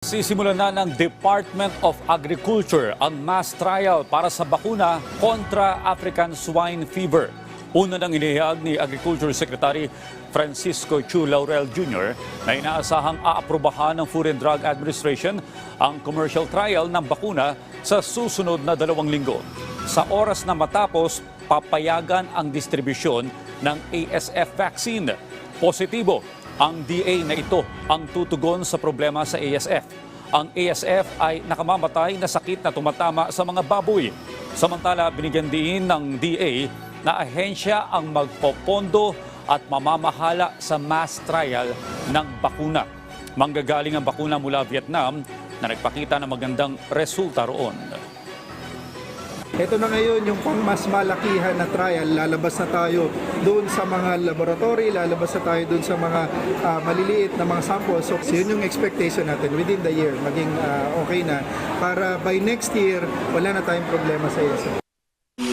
Sisimulan na ng Department of Agriculture ang mass trial para sa bakuna kontra African Swine Fever. Una nang inihayag ni Agriculture Secretary Francisco Chu Laurel Jr. na inaasahang aaprubahan ng Food and Drug Administration ang commercial trial ng bakuna sa susunod na 2 linggo. Sa oras na matapos, papayagan ang distribusyon ng ASF vaccine. Positibo ang DA na ito ang tutugon sa problema sa ASF. Ang ASF ay nakamamatay na sakit na tumatama sa mga baboy. Samantala, binigyan din ng DA na ahensya ang magpopondo at mamamahala sa mass trial ng bakuna. Manggagaling ang bakuna mula Vietnam na nagpakita ng magandang resulta roon. Ito na ngayon yung pang mas malakihan na trial, lalabas na tayo doon sa mga laboratory, lalabas na tayo doon sa mga maliliit na mga samples. So yun yung expectation natin within the year, maging okay na para by next year wala na tayong problema sa ASF.